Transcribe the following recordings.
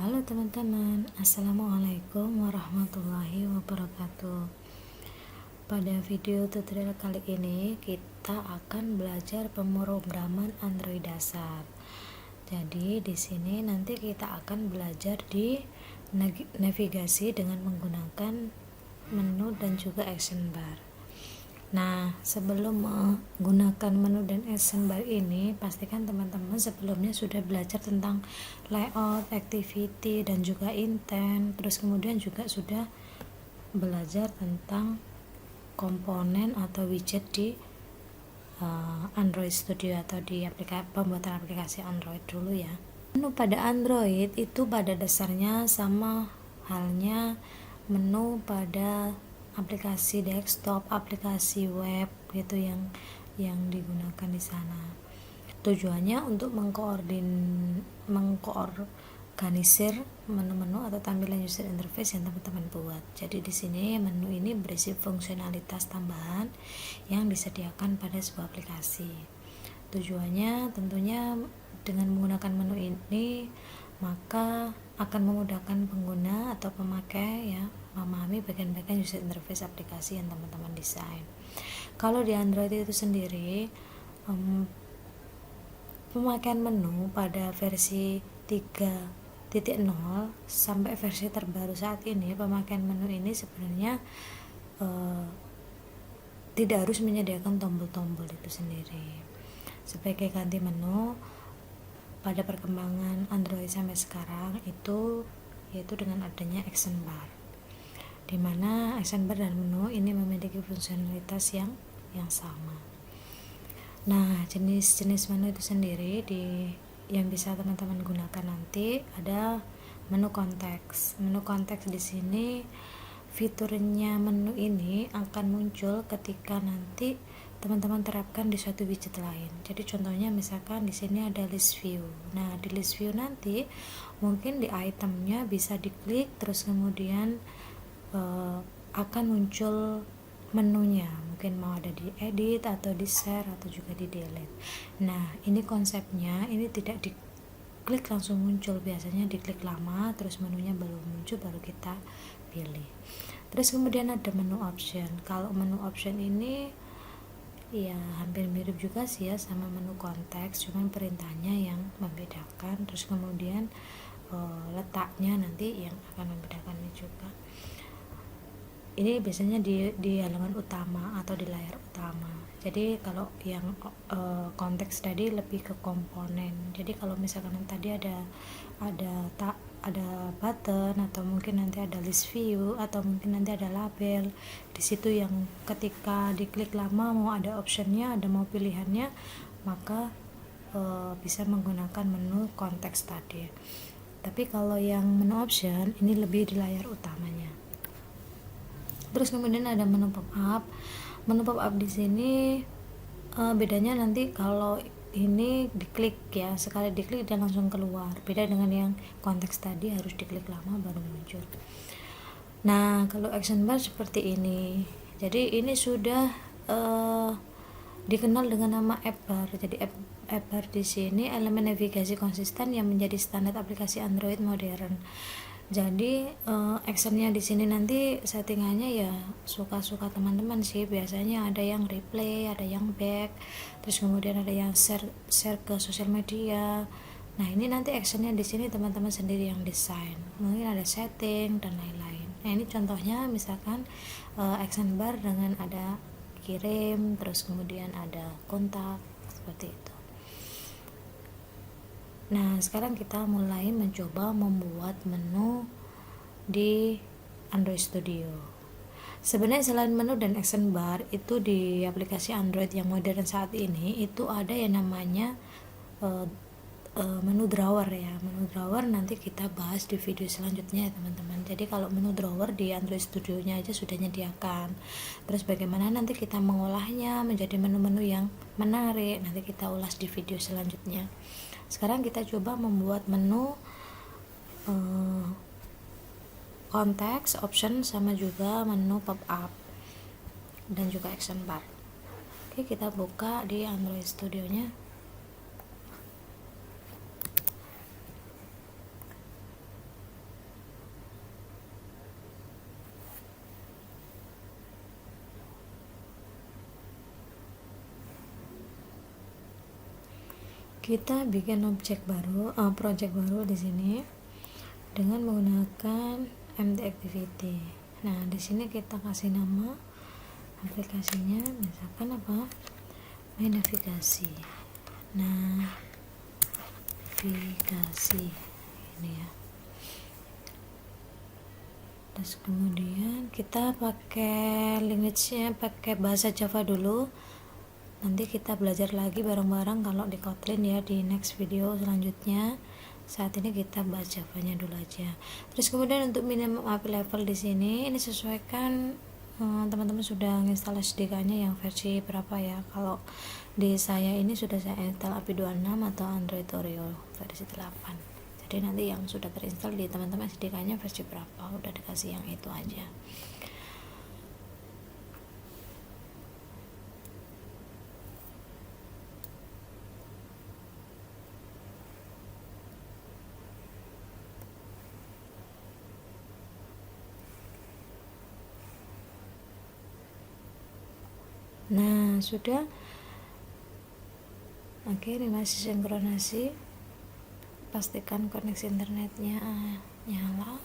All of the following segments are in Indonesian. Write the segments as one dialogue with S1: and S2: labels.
S1: Halo teman-teman, Assalamualaikum warahmatullahi wabarakatuh. Pada video tutorial kali ini kita akan belajar pemrograman Android dasar. Jadi di sini nanti kita akan belajar di navigasi dengan menggunakan menu dan juga action bar. Nah, sebelum menggunakan menu dan action bar ini, pastikan teman-teman sebelumnya sudah belajar tentang layout, activity, dan juga intent. Terus kemudian juga sudah belajar tentang komponen atau widget di Android Studio atau di pembuatan aplikasi Android dulu ya. Menu pada Android itu pada dasarnya sama halnya menu pada aplikasi desktop, aplikasi web gitu yang digunakan di sana. Tujuannya untuk mengkoorganisir menu-menu atau tampilan user interface yang teman-teman buat. Jadi di sini menu ini berisi fungsionalitas tambahan yang disediakan pada sebuah aplikasi. Tujuannya tentunya dengan menggunakan menu ini maka akan memudahkan pengguna atau pemakai ya memahami bagian-bagian user interface aplikasi yang teman-teman desain. Kalau di Android itu sendiri pemakaian menu pada versi 3.0 sampai versi terbaru saat ini, pemakaian menu ini sebenarnya tidak harus menyediakan tombol-tombol itu sendiri. Sebagai ganti menu pada perkembangan Android sampai sekarang itu yaitu dengan adanya action bar, dimana action bar dan menu ini memiliki fungsionalitas yang sama. Nah, jenis-jenis menu itu sendiri yang bisa teman-teman gunakan nanti ada menu konteks. Menu konteks di sini fiturnya menu ini akan muncul ketika nanti teman-teman terapkan di suatu widget lain. Jadi contohnya misalkan di sini ada list view. Nah, di list view nanti mungkin di itemnya bisa diklik terus kemudian akan muncul menunya. Mungkin mau ada di edit atau di share atau juga di delete. Nah, ini konsepnya ini tidak diklik langsung muncul, biasanya diklik lama terus menunya baru muncul baru kita pilih. Terus kemudian ada menu option. Kalau menu option ini ya hampir mirip juga sih ya sama menu konteks, cuman perintahnya yang membedakan, terus kemudian letaknya nanti yang akan membedakannya juga. Ini biasanya di halaman utama atau di layar utama. Jadi kalau yang konteks tadi lebih ke komponen. Jadi kalau misalkan tadi ada button atau mungkin nanti ada list view atau mungkin nanti ada label di situ yang ketika diklik lama mau ada optionnya, ada mau pilihannya, maka bisa menggunakan menu konteks tadi. Tapi kalau yang menu option ini lebih di layar utamanya. Terus kemudian ada menu pop up. Menu pop up di sini bedanya nanti kalau ini diklik ya, sekali diklik dan langsung keluar. Beda dengan yang konteks tadi harus diklik lama baru muncul. Nah, kalau action bar seperti ini. Jadi ini sudah dikenal dengan nama app bar. Jadi app bar di sini elemen navigasi konsisten yang menjadi standar aplikasi Android modern. Jadi actionnya di sini nanti settingannya ya suka-suka teman-teman sih. Biasanya ada yang replay, ada yang back, terus kemudian ada yang share ke sosial media. Nah, ini nanti actionnya di sini teman-teman sendiri yang desain. Mungkin ada setting dan lain-lain. Nah, ini contohnya misalkan action bar dengan ada kirim, terus kemudian ada kontak seperti itu. Nah, sekarang kita mulai mencoba membuat menu di Android Studio. Sebenarnya selain menu dan action bar itu di aplikasi Android yang modern saat ini itu ada yang namanya menu drawer ya. Menu drawer nanti kita bahas di video selanjutnya ya teman-teman. Jadi kalau menu drawer di Android Studio-nya aja sudah menyediakan. Terus bagaimana nanti kita mengolahnya menjadi menu-menu yang menarik, nanti kita ulas di video selanjutnya. Sekarang kita coba membuat menu konteks, option, sama juga menu pop up dan juga action bar. Oke, kita buka di Android Studio-nya. kita bikin objek baru, project baru di sini dengan menggunakan empty activity. Nah, di sini kita kasih nama aplikasinya, misalkan apa? My navigasi. Navigasi ini ya. Terus kemudian kita pakai language-nya pakai bahasa Java dulu. Nanti kita belajar lagi bareng-bareng kalau di Kotlin ya di next video selanjutnya. Saat ini kita bahas Java-nya dulu aja. Terus kemudian untuk minimum API level di sini ini sesuaikan teman-teman sudah install SDK-nya yang versi berapa ya. Kalau di saya ini sudah saya install API 26 atau Android Oreo versi 8. Jadi nanti yang sudah terinstall di teman-teman SDK-nya versi berapa, udah dikasih yang itu aja. Nah, sudah. Oke, ini masih sinkronasi. Pastikan koneksi internetnya nyala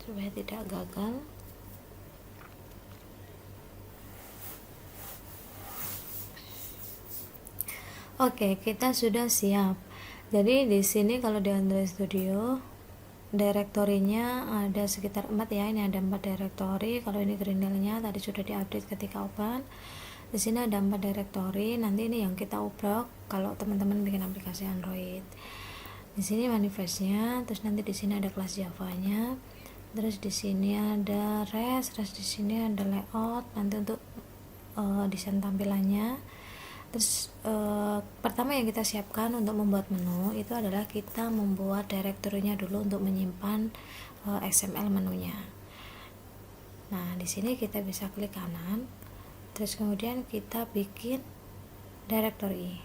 S1: supaya tidak gagal. Oke, kita sudah siap. Jadi di sini kalau di Android Studio direktorinya ada sekitar 4 ya. Ini ada 4 direktori. Kalau ini Grendelnya tadi sudah diupdate ketika open. Di sini ada 4 direktori. Nanti ini yang kita ubruk kalau teman-teman bikin aplikasi Android. Di sini manifestnya, terus nanti di sini ada kelas Java-nya. Terus di sini ada REST, terus di sini ada layout nanti untuk desain tampilannya. Terus pertama yang kita siapkan untuk membuat menu itu adalah kita membuat direktorinya dulu untuk menyimpan XML menunya. Nah, di sini kita bisa klik kanan, terus kemudian kita bikin directory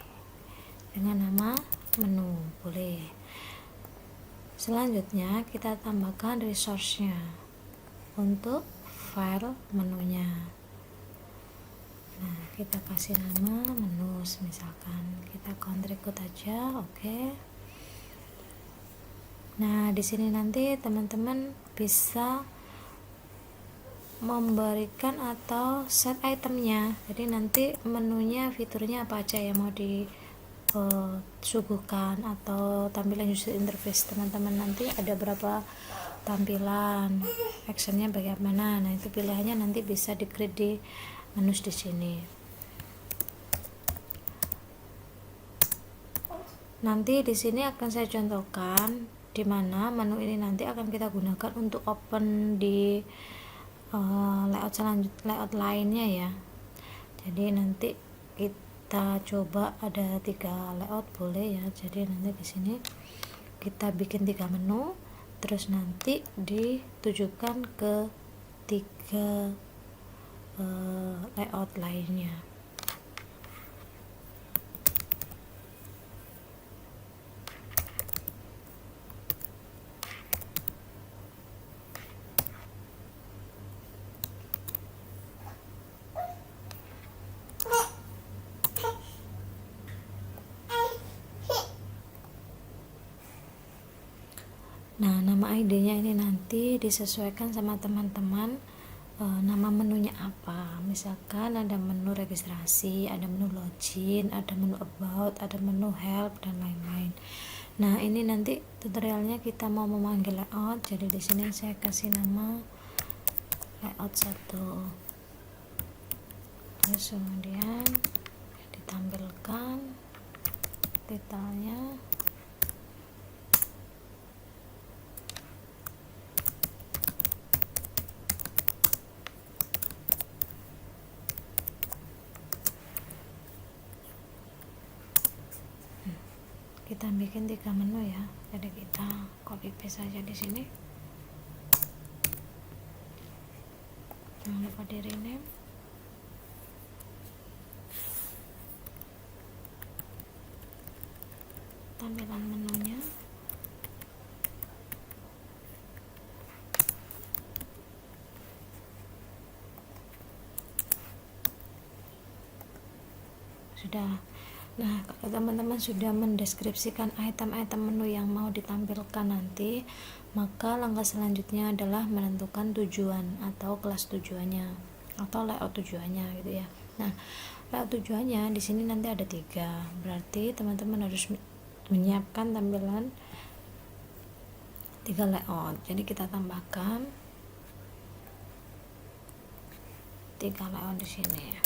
S1: dengan nama menu, boleh. Selanjutnya kita tambahkan resource-nya untuk file menunya. Nah, kita kasih nama menu, misalkan kita contribute aja, oke. Nah, di sini nanti teman-teman bisa memberikan atau set itemnya. Jadi nanti menunya fiturnya apa aja yang mau disuguhkan atau tampilan user interface teman-teman nanti ada berapa tampilan, actionnya bagaimana. Nah, itu pilihannya nanti bisa di-create di menu di sini. Nanti di sini akan saya contohkan di mana menu ini nanti akan kita gunakan untuk open di layout lainnya ya. Jadi nanti kita coba ada 3 layout boleh ya. Jadi nanti di sini kita bikin 3 menu, terus nanti ditujukan ke 3 layout lainnya. Nah, nama ID-nya ini nanti disesuaikan sama teman-teman. Nama menunya apa, misalkan ada menu registrasi, ada menu login, ada menu about, ada menu help dan lain-lain. Nah, ini nanti tutorialnya kita mau memanggil layout, jadi di sini saya kasih nama layout 1, terus kemudian ditampilkan detailnya. Kita bikin 3 menu ya, jadi kita copy paste saja di sini, jangan lupa di rename. Tampilan menunya sudah. Nah, kalau teman-teman sudah mendeskripsikan item-item menu yang mau ditampilkan nanti, maka langkah selanjutnya adalah menentukan tujuan atau kelas tujuannya atau layout tujuannya gitu ya. Nah, layout tujuannya di sini nanti ada 3. Berarti teman-teman harus menyiapkan tampilan 3 layout. Jadi kita tambahkan 3 layout di sini ya.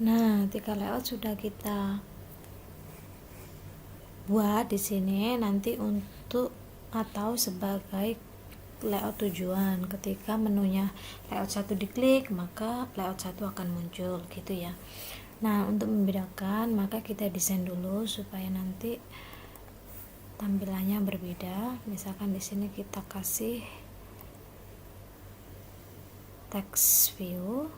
S1: Nah, 3 layout sudah kita buat di sini nanti untuk atau sebagai layout tujuan. Ketika menunya layout 1 diklik, maka layout 1 akan muncul gitu ya. Nah, untuk membedakan maka kita desain dulu supaya nanti tampilannya berbeda. Misalkan di sini kita kasih text view.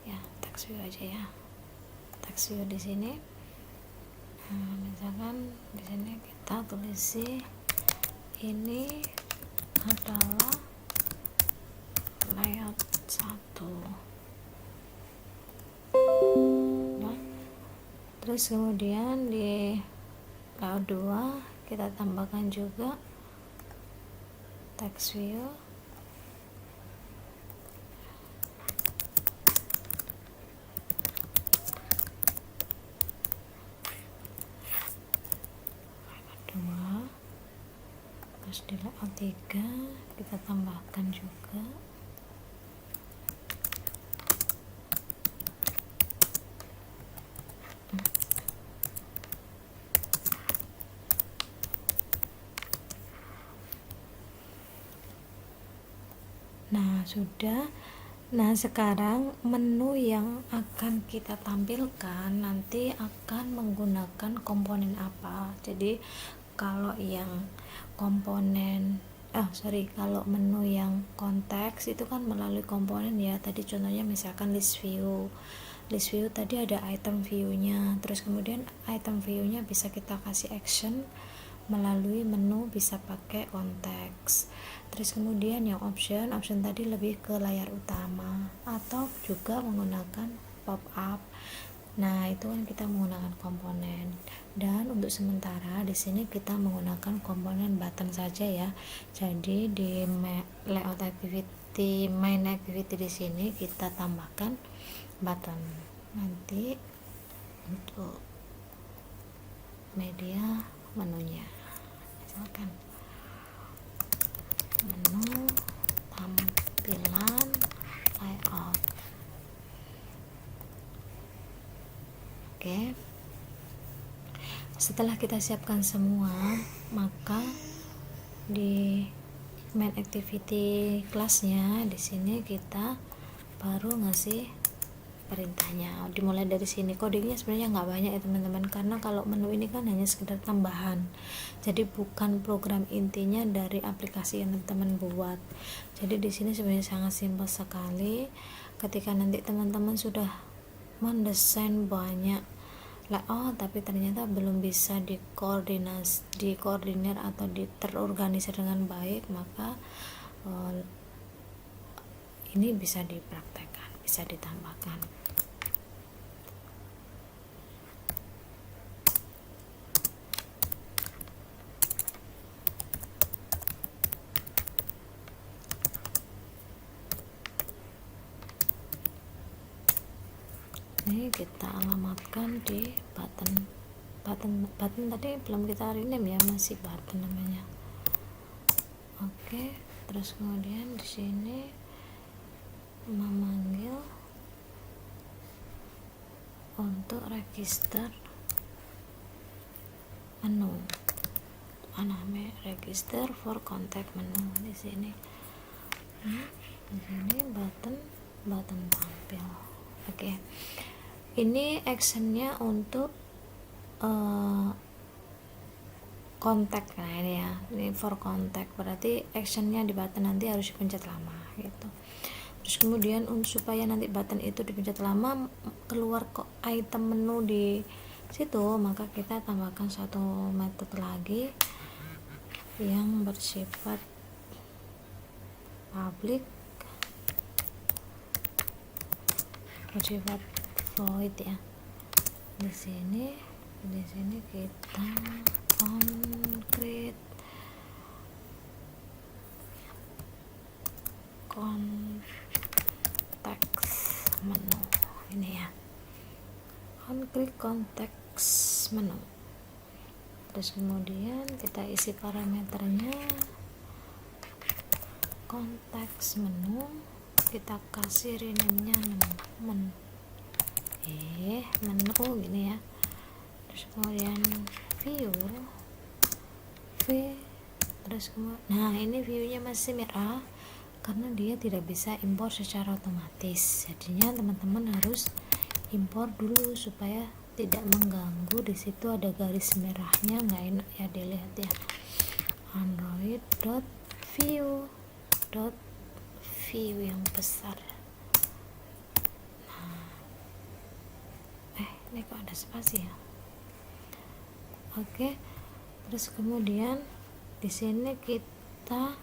S1: Ya, text view aja ya. Text view di sini. Nah, misalkan di sini kita tulis ini adalah layout 1. Nah, terus kemudian di layout 2 kita tambahkan juga text view. Terus di layout 3 kita tambahkan juga sudah. Nah, sekarang menu yang akan kita tampilkan nanti akan menggunakan komponen apa. Jadi kalau yang komponen kalau menu yang konteks itu kan melalui komponen ya. Tadi contohnya misalkan list view tadi ada item view-nya, terus kemudian item view-nya bisa kita kasih action melalui menu, bisa pakai konteks. Terus kemudian yang option tadi lebih ke layar utama atau juga menggunakan pop up. Nah, itu kan kita menggunakan komponen. Dan untuk sementara di sini kita menggunakan komponen button saja ya. Jadi di layout activity, main activity di sini kita tambahkan button. Nanti untuk media menunya misalkan menu tampilan layout. Oke. Setelah kita siapkan semua, maka di main activity kelasnya di sini kita baru ngasih perintahnya. Dimulai dari sini. Codingnya sebenarnya nggak banyak ya teman-teman, karena kalau menu ini kan hanya sekedar tambahan, jadi bukan program intinya dari aplikasi yang teman-teman buat. Jadi di sini sebenarnya sangat simpel sekali. Ketika nanti teman-teman sudah mendesain banyak layout tapi ternyata belum bisa dikoordinir atau terorganisir dengan baik, maka ini bisa dipraktekkan, bisa ditambahkan. Ini kita alamatkan di button tadi belum kita rename ya, masih button namanya. Oke, terus kemudian di sini memanggil untuk register menu, namanya register for contact menu di sini. Di sini button tampil. Oke. ini actionnya untuk kontak. Nah ini ya, ini for kontak, berarti actionnya di button nanti harus dipencet lama gitu. Terus kemudian supaya nanti button itu dipencet lama keluar kok item menu di situ, maka kita tambahkan satu metode lagi yang bersifat public, bersifat void ya. Di sini kita concrete context menu ini ya, concrete context menu. Terus kemudian kita isi parameternya konteks menu, kita kasih rename-nya menu gini ya. Terus kemudian view terus kemudian, nah ini viewnya masih merah karena dia tidak bisa impor secara otomatis, jadinya teman-teman harus impor dulu supaya tidak mengganggu. Di situ ada garis merahnya, nggak enak ya dilihat ya. Android.view yang besar. Nah, ini kok ada spasi ya. Oke, terus kemudian di sini kita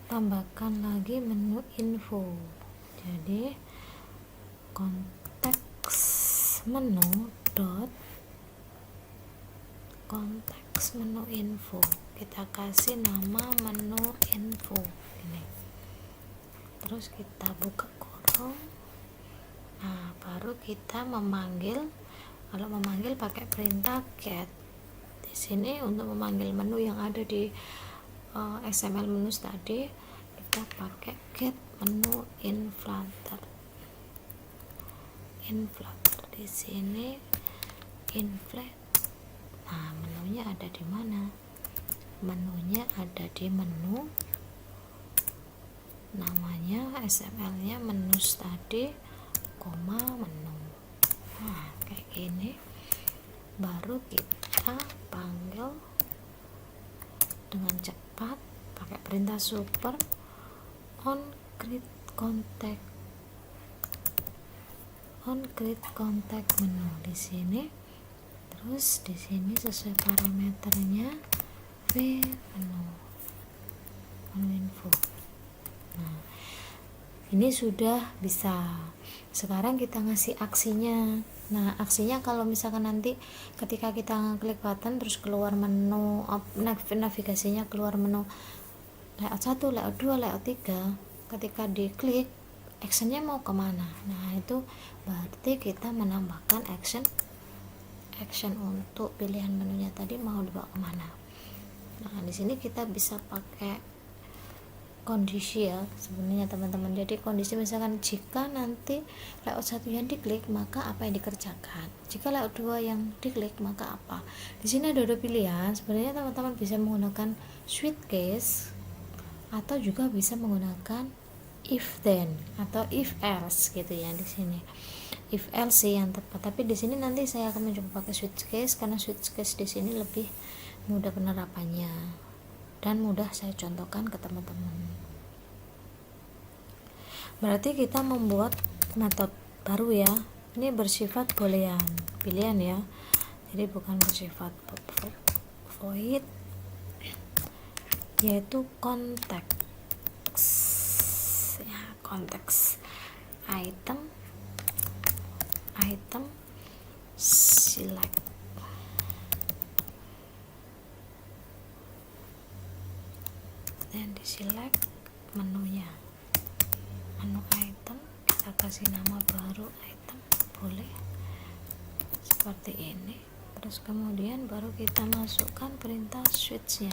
S1: tambahkan lagi menu info. Jadi konteks menu konteks menu info, kita kasih nama menu info ini. Terus kita buka kurung. Nah, baru kita memanggil. Kalau memanggil pakai perintah get. Di sini untuk memanggil menu yang ada di XML menu tadi, kita pakai get menu in Flutter. Di sini inflate. Nah, menunya ada di mana? Menunya ada di menu, namanya XML-nya menu tadi, koma menu. Nah, kayak gini. Baru kita panggil dengan cepat pakai perintah super on create contact menu di sini. Terus di sini sesuai parameternya menu info. Nah, ini sudah bisa. Sekarang kita ngasih aksinya. Nah, aksinya kalau misalkan nanti ketika kita klik button terus keluar menu, navigasinya keluar menu layout 1, layout 2, layout 3, ketika diklik actionnya mau kemana. Nah, itu berarti kita menambahkan action untuk pilihan menunya tadi mau dibawa kemana. Nah, di sini kita bisa pakai kondisi ya sebenarnya teman-teman. Jadi kondisi misalkan jika nanti layout 1 yang diklik, maka apa yang dikerjakan. Jika layout 2 yang diklik, maka apa. Di sini ada 2 pilihan. Sebenarnya teman-teman bisa menggunakan switch case atau juga bisa menggunakan if then atau if else gitu ya. Di sini if else yang tepat, tapi di sini nanti saya akan mencoba pakai switch case karena switch case di sini lebih mudah penerapannya dan mudah saya contohkan ke teman-teman. Berarti kita membuat metode baru ya. Ini bersifat boolean, pilihan ya. Jadi bukan bersifat void, yaitu konteks ya, konteks item select. Dan di select menunya, menu item, kita kasih nama baru item, boleh seperti ini. Terus kemudian baru kita masukkan perintah switch-nya,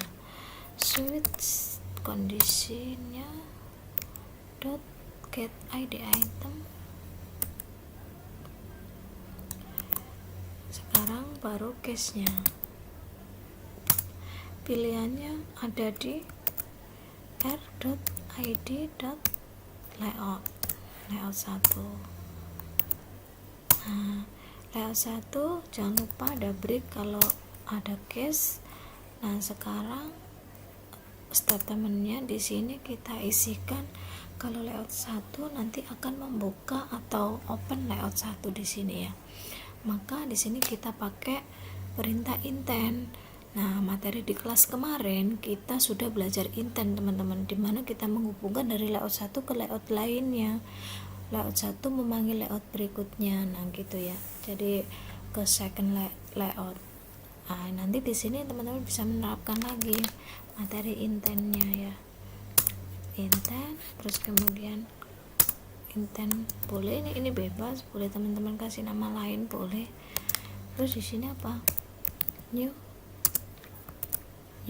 S1: switch kondisinya dot get id item. Sekarang baru case-nya, pilihannya ada di r.id.layout 1. Nah, layout 1 jangan lupa ada break kalau ada case. Nah sekarang statementnya di sini kita isikan kalau layout 1 nanti akan membuka atau open layout 1 di sini ya. Maka di sini kita pakai perintah intent. Nah, materi di kelas kemarin kita sudah belajar intent teman-teman, dimana kita menghubungkan dari layout 1 ke layout lainnya. Layout 1 memanggil layout berikutnya. Nah, gitu ya. Jadi ke second layout. Nah, nanti di sini teman-teman bisa menerapkan lagi materi intentnya ya. Intent, terus kemudian intent boleh, ini bebas, boleh teman-teman kasih nama lain boleh. Terus di sini apa? New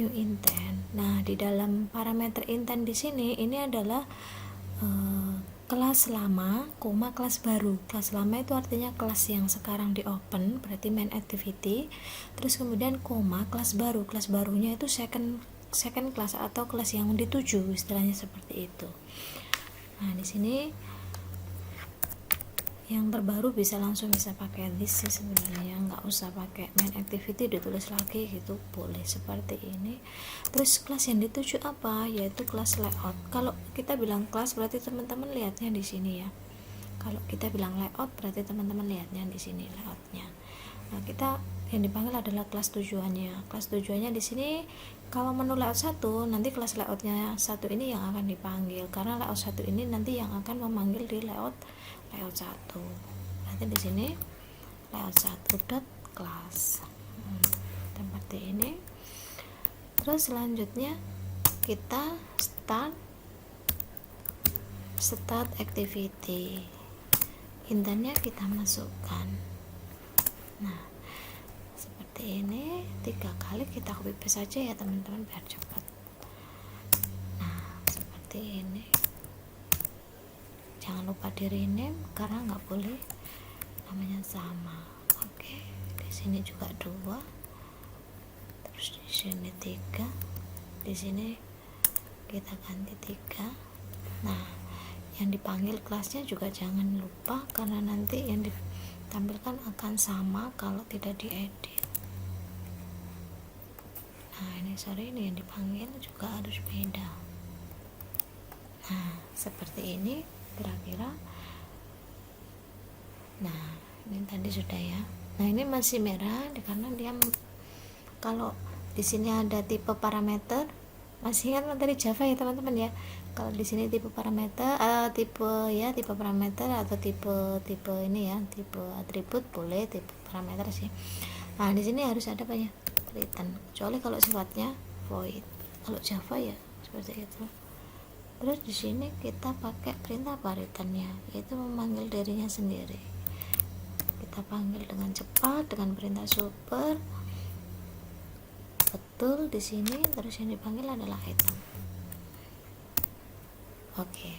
S1: intent. Nah, di dalam parameter intent di sini ini adalah kelas lama, kelas baru. Kelas lama itu artinya kelas yang sekarang di open, berarti main activity. Terus kemudian kelas baru. Kelas barunya itu second class atau kelas yang dituju, istilahnya seperti itu. Nah, di sini yang terbaru langsung bisa pakai this sih sebenarnya, nggak usah pakai main activity ditulis lagi gitu, boleh seperti ini. Terus kelas yang dituju apa, yaitu kelas layout. Kalau kita bilang kelas berarti teman-teman lihatnya di sini ya. Kalau kita bilang layout berarti teman-teman lihatnya di sini layoutnya. Nah, kita yang dipanggil adalah kelas tujuannya. Kelas tujuannya di sini kalau menu layout 1 nanti kelas layoutnya 1 ini yang akan dipanggil, karena layout 1 ini nanti yang akan memanggil di layout 1. Berarti di sini layout 1 dot class seperti ini. Terus selanjutnya kita start activity. Intentnya kita masukkan. Nah, seperti ini 3 kali kita copy paste saja ya teman-teman biar cepat. Nah, seperti ini. Jangan lupa di rename karena nggak boleh namanya sama. Oke, di sini juga 2, terus di sini 3, di sini kita ganti 3. Nah, yang dipanggil kelasnya juga jangan lupa karena nanti yang ditampilkan akan sama kalau tidak diedit. Nah, ini ini yang dipanggil juga harus beda. Nah, seperti ini kira-kira. Nah, ini tadi sudah ya. Nah, ini masih merah karena dia kalau di sini ada tipe parameter, masih ingat materi Java ya teman-teman ya. Kalau di sini tipe parameter tipe parameter atau tipe ini ya, tipe atribut boleh, tipe parameter sih. Nah, di sini harus ada banyak return, kecuali kalau sifatnya void. Kalau Java ya seperti itu. Terus di sini kita pakai perintah apa returnnya, yaitu memanggil dirinya sendiri. Kita panggil dengan cepat dengan perintah super. Betul di sini. Terus yang dipanggil adalah item. Oke.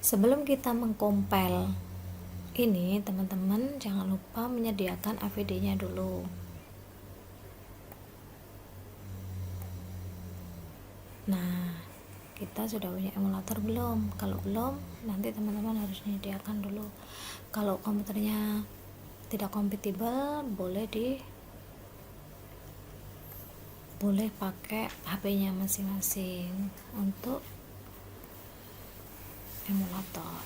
S1: Sebelum kita mengcompile ini, teman-teman jangan lupa menyediakan AVD-nya dulu. Nah, kita sudah punya emulator belum? Kalau belum, nanti teman-teman harus menyediakan dulu. Kalau komputernya tidak kompatibel, boleh pakai HP-nya masing-masing untuk emulator.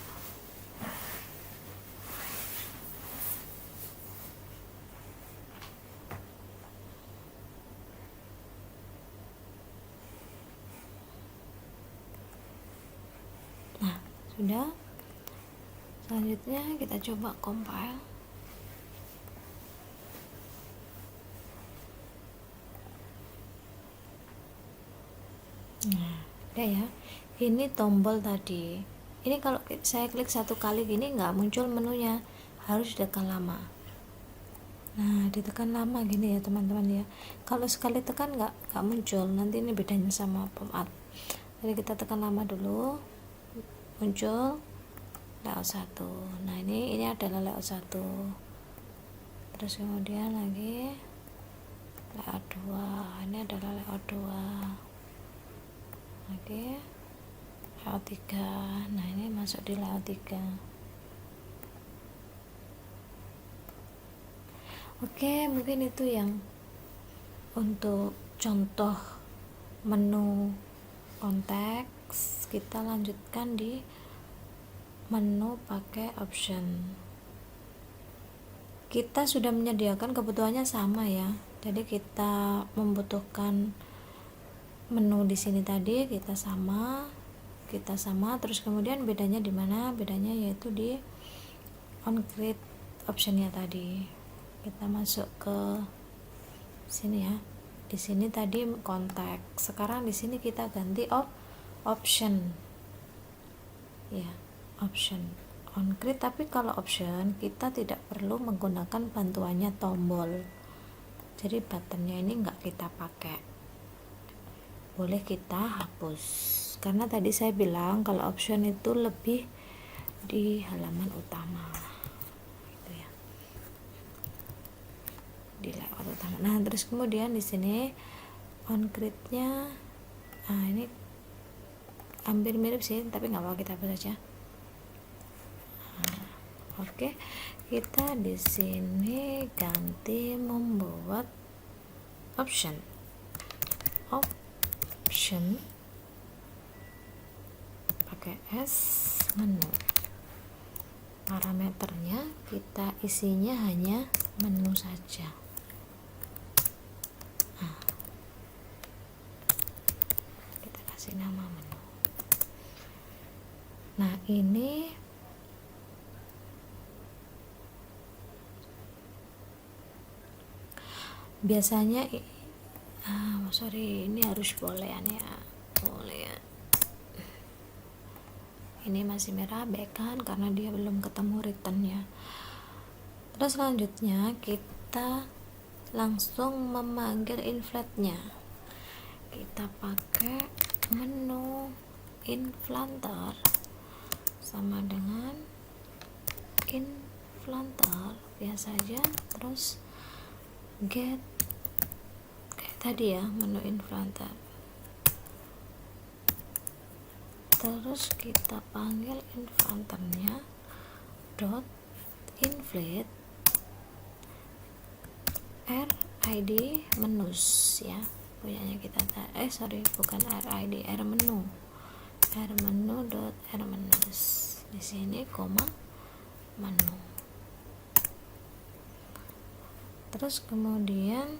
S1: Nah, sudah. Selanjutnya kita coba compile. Nah, udah ya. Ini tombol tadi. Ini kalau saya klik 1 kali gini nggak muncul menunya, harus ditekan lama. Nah, ditekan lama gini ya teman-teman ya. Kalau sekali tekan nggak muncul. Nanti ini bedanya sama pop-up. Jadi kita tekan lama dulu, muncul layout 1. Nah, ini adalah layout 1. Terus kemudian lagi layout 2. Ini adalah layout 2. Oke. Layout 3. Nah, ini masuk di layout 3. Oke, mungkin itu yang untuk contoh menu konteks. Kita lanjutkan di menu pakai option. Kita sudah menyediakan kebutuhannya sama ya, jadi kita membutuhkan menu di sini tadi kita sama, terus kemudian bedanya di mana? Bedanya yaitu di on create optionnya tadi. Kita masuk ke sini ya, di sini tadi konteks, sekarang di sini kita ganti option ya, option on create. Tapi kalau option kita tidak perlu menggunakan bantuannya tombol, jadi buttonnya ini enggak kita pakai, boleh kita hapus, karena tadi saya bilang kalau option itu lebih di halaman utama gitu ya, di layout utama. Nah terus kemudian di sini on create-nya, nah ini hampir mirip sih, tapi nggak apa-apa, kita hapus saja. Nah, oke, kita di sini ganti membuat option pakai S, menu. Parameternya kita isinya hanya menu saja. Nah, kita kasih nama menu. Nah ini biasanya ini harus boolean ya, boolean. Ini masih merah kan karena dia belum ketemu returnnya. Terus selanjutnya kita langsung memanggil inflate-nya. Kita pakai menu inflanter sama dengan inflanter biasa aja, terus get kayak tadi ya, menu inflanter, terus kita panggil inflanternya dot inflate rid menus ya, punyanya kita bukan rid, menu dot menus, di sini koma menu. Terus kemudian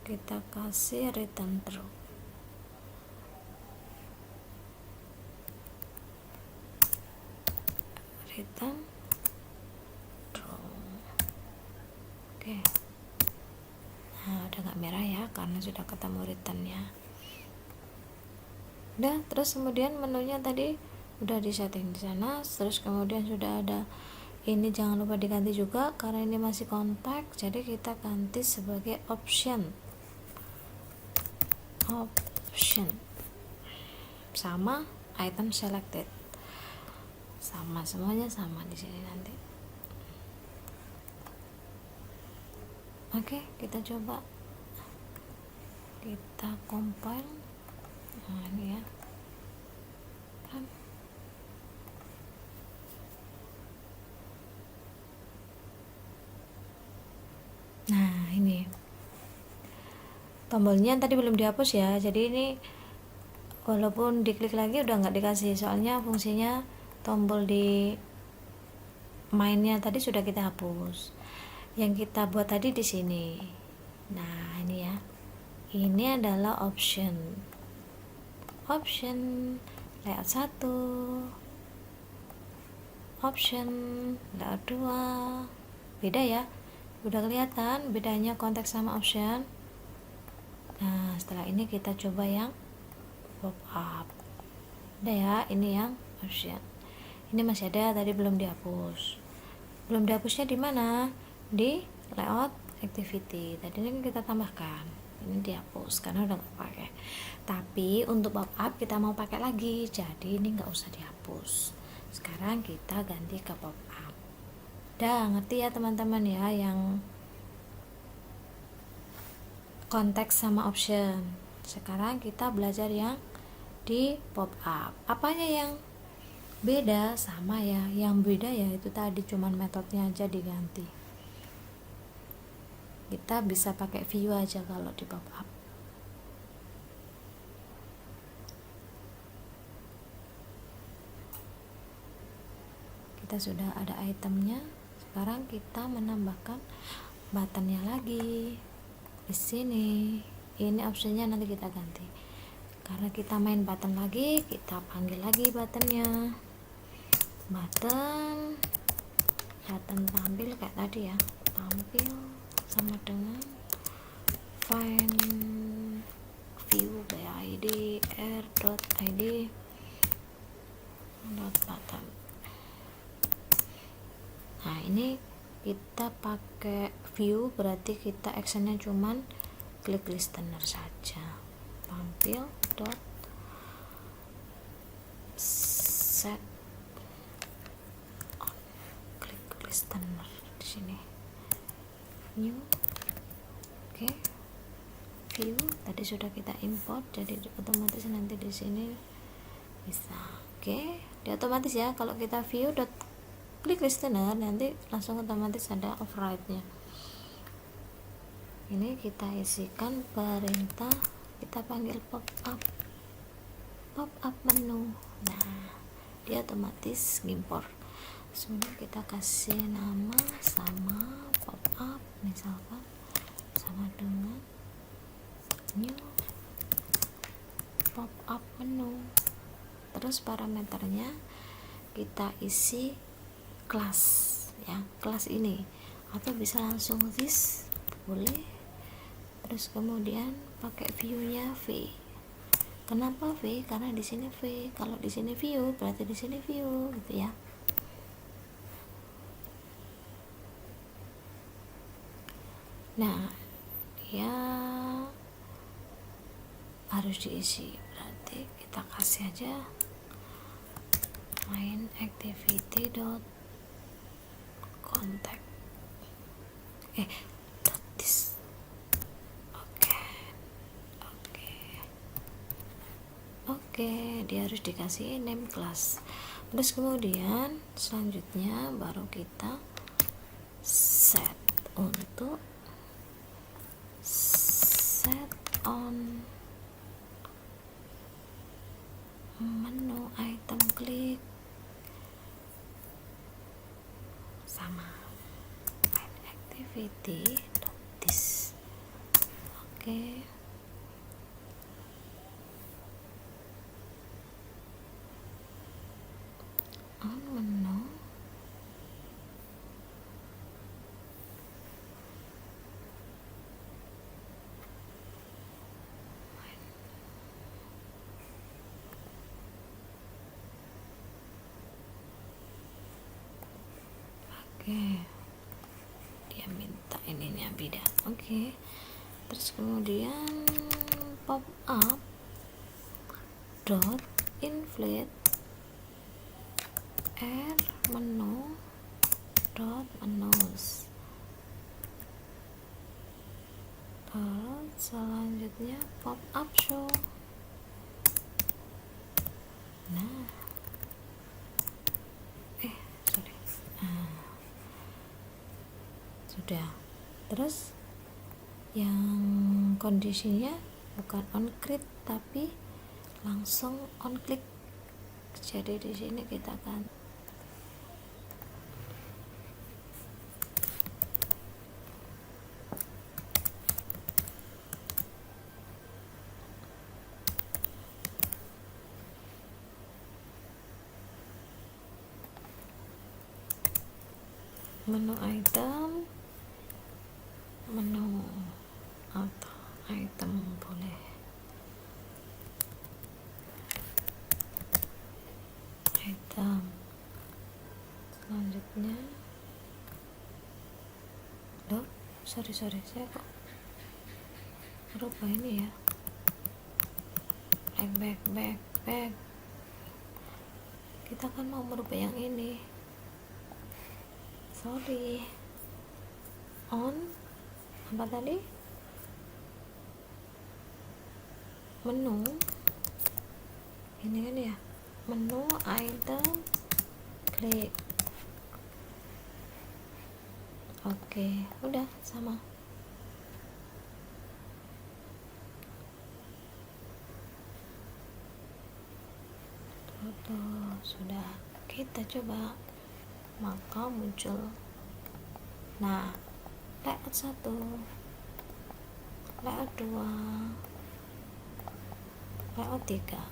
S1: kita kasih return true. Return true. Oke. Nah, udah nggak merah ya karena sudah ketemu returnnya. Udah, terus kemudian menunya tadi udah disetting di sana, terus kemudian sudah ada ini, jangan lupa diganti juga karena ini masih konteks, jadi kita ganti sebagai option sama item selected, sama semuanya sama di sini nanti. Oke, kita coba, kita compile. Nah ini ya, nah ini tombolnya tadi belum dihapus ya, jadi ini walaupun diklik lagi udah nggak dikasih, soalnya fungsinya tombol di mainnya tadi sudah kita hapus, yang kita buat tadi di sini. Nah ini ya, ini adalah option layout 1, option layout 2, beda ya, udah kelihatan bedanya konteks sama option. Nah setelah ini kita coba yang pop up, udah ya, ini yang option, ini masih ada tadi belum dihapus. Belum dihapusnya di mana? Di layout activity tadi ini kita tambahkan, ini dihapus karena udah nggak pakai. Tapi untuk pop up kita mau pakai lagi, jadi ini nggak usah dihapus. Sekarang kita ganti ke pop up. Udah ngerti ya teman-teman ya yang konteks sama option. Sekarang kita belajar yang di pop up. Apanya yang beda sama ya, yang beda ya itu tadi cuman metodenya aja diganti. Kita bisa pakai view aja kalau di pop up. Kita sudah ada itemnya, sekarang kita menambahkan buttonnya lagi di sini. Ini opsinya nanti kita ganti, karena kita main button lagi, kita panggil lagi buttonnya. Button tampil kayak tadi ya, tampil sama dengan find view by id r.id button. Nah ini kita pakai view, berarti kita actionnya cuman klik listener saja. Tampil dot set on, klik listener di sini, new. Oke, view tadi sudah kita import, jadi otomatis nanti di sini bisa. Oke, di otomatis ya, kalau kita view dot klik listener nanti langsung otomatis ada override-nya. Ini kita isikan perintah, kita panggil pop up menu. Nah dia otomatis ngimport. Sebenarnya kita kasih nama sama pop up, misalkan sama dengan new pop up menu. Terus parameternya kita isi kelas ya, kelas ini, atau bisa langsung this boleh. Terus kemudian pakai view-nya V. Kenapa V? Karena di sini V. Kalau di sini view, berarti di sini view gitu ya. Nah, dia harus diisi, berarti kita kasih aja main activity dot contact dot this. Oke, dia harus dikasih name class. Terus kemudian selanjutnya baru kita set untuk set on menu item klik sama activity dot this. Oke. On menu dia minta ininya beda. Terus kemudian pop up dot inflate r menu dot menus. Terus selanjutnya pop up show. Nah sorry, sudah. Terus yang kondisinya bukan on click tapi langsung on click. Jadi di sini kita akan menu item, menu atau item boleh, item. Selanjutnya sorry saya kok merubah ini ya, back. Kita kan mau merubah yang ini, sorry. On apa tadi, menu ini kan ya, menu item, klik. Oke, udah sama. Tuh, sudah. Kita coba, maka muncul. Nah, layout 1, layout 2, layout 3.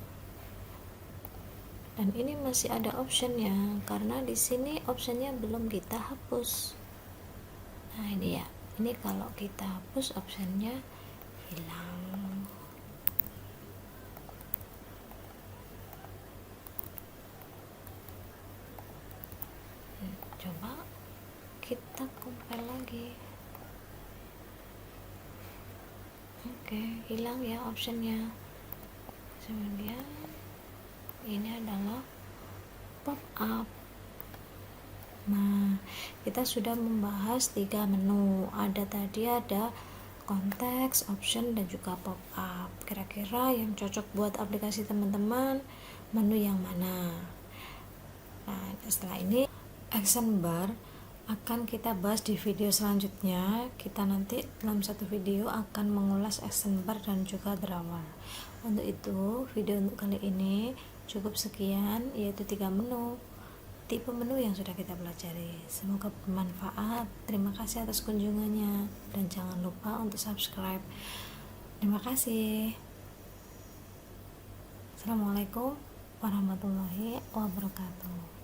S1: Dan ini masih ada optionnya karena di sini optionnya belum kita hapus. Nah, ini ya. Ini kalau kita hapus optionnya hilang. Coba kita compile lagi. Oke, hilang ya optionnya. Kemudian ini adalah pop up. Nah, kita sudah membahas 3 menu. Ada konteks, option, dan juga pop up. Kira-kira yang cocok buat aplikasi teman-teman menu yang mana? Nah, setelah ini action bar akan kita bahas di video selanjutnya. Kita nanti dalam satu video akan mengulas action bar dan juga drawer. Untuk itu, video untuk kali ini cukup sekian, yaitu 3 tipe menu yang sudah kita pelajari. Semoga bermanfaat. Terima kasih atas kunjungannya dan jangan lupa untuk subscribe. Terima kasih. Assalamualaikum warahmatullahi wabarakatuh.